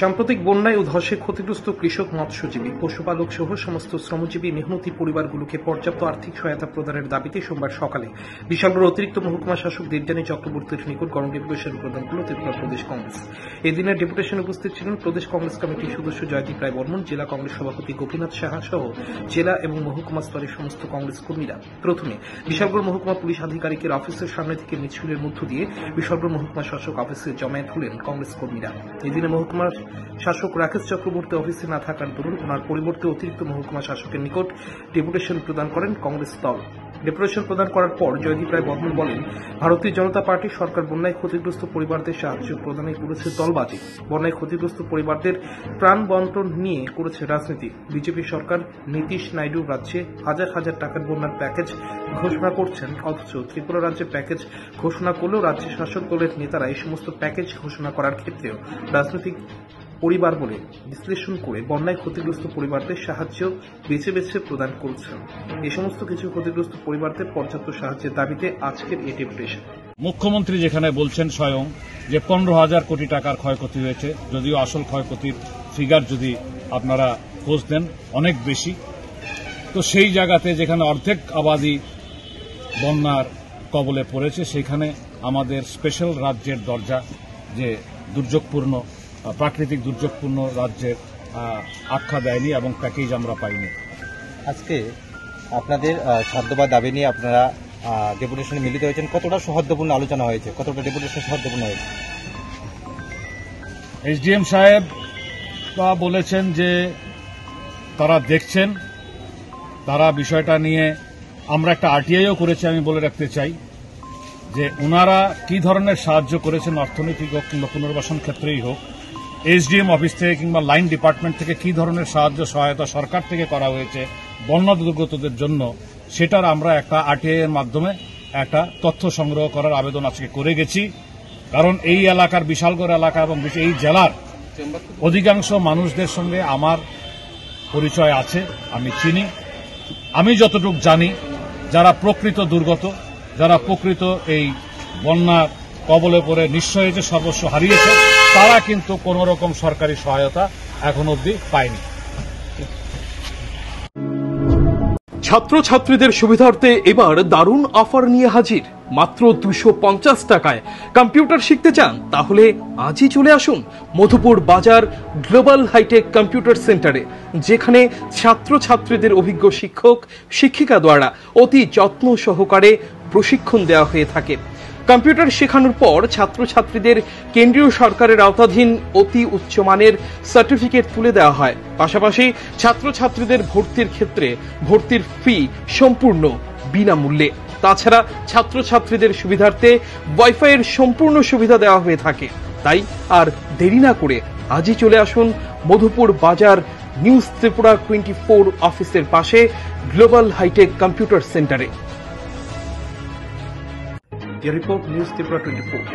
সাম্প্রতিক বন্যায় ও ধসে ক্ষতিগ্রস্ত কৃষক, মৎস্যজীবী, পশুপালক সহ সমস্ত শ্রমজীবী মেহনতি পরিবারগুলোকে পর্যাপ্ত আর্থিক সহায়তা প্রদানের দাবিতে সোমবার সকালে বিশালগড় অতিরিক্ত মহকুমা শাসক দেবযানী চক্রবর্তীর নিকট গণ ডেপুটেশন প্রদান করল ত্রিপুরা প্রদেশ কংগ্রেস। এই দিনের ডেপুটেশনে উপস্থিত ছিলেন প্রদেশ কংগ্রেস কমিটির সদস্য জয়দীপ রায় বর্মন, জেলা কংগ্রেস সভাপতি গোপীনাথ সাহা সহ জেলা এবং মহকুমা স্তরের সমস্ত কংগ্রেস কর্মীরা। প্রথমে বিশালগড় মহকুমা পুলিশ আধিকারিকের অফিসের সামনে থেকে মিছিলের মধ্য দিয়ে বিশালগড় মহকুমা শাসক অফিসে জমায়েত হলেন কংগ্রেস কর্মীরা। এই দিনে মহকুমার শাসক রাকেশ চক্রবর্তী অফিসে না থাকার দরুন ওনার পরিবর্তে অতিরিক্ত মহকুমা শাসকের নিকট ডেপুটেশন প্রদান করেন কংগ্রেস দল। ডেপুটেশন প্রদান করার পর জয়দীপ রায় বর্মন বলেন, ভারতীয় জনতা পার্টি সরকার বন্যায় ক্ষতিগ্রস্ত পরিবারদের সাহায্য প্রদানে করেছে দলবাজি, বন্যায় ক্ষতিগ্রস্ত পরিবারদের প্রাণ বন্টন নিয়ে করেছে রাজনীতি। বিজেপি সরকার নীতিশ নাইডু রাজ্যে হাজার হাজার টাকার বন্যার প্যাকেজ ঘোষণা করছেন, অথচ ত্রিপুরা রাজ্যে প্যাকেজ ঘোষণা করলেও রাজ্যের শাসক দলের নেতারা এই সমস্ত প্যাকেজ ঘোষণা করার ক্ষেত্রেও রাজনৈতিক পরিবার বলে বিশ্লেষণ করে বন্যায় ক্ষতিগ্রস্ত পরিবারদের সাহায্য বেছে বেছে প্রদান করছেন। এই সমস্ত কিছু ক্ষতিগ্রস্ত পরিবারদের পর্যাপ্ত সাহায্যের দাবিতে আজকের এই ডেপুটেশন। মুখ্যমন্ত্রী যেখানে বলছেন স্বয়ং যে 15,000 কোটি টাকার ক্ষয়ক্ষতি হয়েছে, যদিও আসল ক্ষয়ক্ষতির ফিগার যদি আপনারা খোঁজ দেন অনেক বেশি, তো সেই জায়গাতে যেখানে অর্ধেক আবাদি বন্যার কবলে পড়েছে সেখানে আমাদের স্পেশাল রাজ্যের দরজা, যে দুর্যোগপূর্ণ প্রাকৃতিক দুর্যোগপূর্ণ রাজ্যের আখ্যা দেয়নি এবং প্যাকেজ আমরা পাইনি। আজকে আপনাদের সাধ্যবা দাবি নিয়ে আপনারা ডেপুটেশনে মিলিত হয়েছেন, কতটা সৌহার্দ্যপূর্ণ আলোচনা হয়েছে, কতটা ডেপুটেশন সৌহার্দ্যপূর্ণ হয়েছে? এসডিএম সাহেব বলেছেন যে তারা দেখছেন, তারা বিষয়টা নিয়ে আমরা একটা আরটিআইও করেছি। আমি বলে রাখতে চাই যে ওনারা কি ধরনের সাহায্য করেছেন, অর্থনৈতিক হোক কিংবা পুনর্বাসন ক্ষেত্রেই হোক, এসডিএম অফিস থেকে কিংবা লাইন ডিপার্টমেন্ট থেকে কি ধরনের সাহায্য সহায়তা সরকার থেকে করা হয়েছে বন্যা দুর্গতদের জন্য, সেটার আমরা একটা আরটিআই এর মাধ্যমে একটা তথ্য সংগ্রহ করার আবেদন আজকে করে গেছি। কারণ এই এলাকার, বিশালগড় এলাকা এবং এই জেলার অধিকাংশ মানুষদের সঙ্গে আমার পরিচয় আছে, আমি চিনি। আমি যতটুকু জানি, যারা প্রকৃত দুর্গত, যারা প্রকৃত এই বন্যার কবলে পড়ে নিঃস্ব হয়েছে, সর্বস্ব হারিয়েছে, তারা কিন্তু কোন রকম সরকারি সহায়তা এখন অবধি পায়নি। ছাত্রছাত্রীদের সুবিধার্থে এবার দারুণ অফার নিয়ে হাজির। মাত্র 250 টাকায় কম্পিউটার শিখতে চান? তাহলে আজই চলে আসুন মধুপুর বাজার গ্লোবাল হাইটেক কম্পিউটার সেন্টারে, যেখানে ছাত্রছাত্রীদের অভিজ্ঞ শিক্ষক শিক্ষিকা দ্বারা অতি যত্ন সহকারে প্রশিক্ষণ দেওয়া হয়ে থাকে। কম্পিউটার শেখানোর পর ছাত্রছাত্রীদের কেন্দ্রীয় সরকারের আওতাধীন অতি উচ্চমানের সার্টিফিকেট তুলে দেওয়া হয়। পাশাপাশি ছাত্রছাত্রীদের ভর্তির ক্ষেত্রে ভর্তির ফি সম্পূর্ণ বিনামূল্যে। তাছাড়া ছাত্রছাত্রীদের সুবিধার্থে ওয়াইফাইয়ের সম্পূর্ণ সুবিধা দেওয়া হয়ে থাকে। তাই আর দেরি না করে আজই চলে আসুন মধুপুর বাজার নিউজ ত্রিপুরা 24 অফিসের পাশে গ্লোবাল হাইটেক কম্পিউটার সেন্টারে। Report news Tripura 24।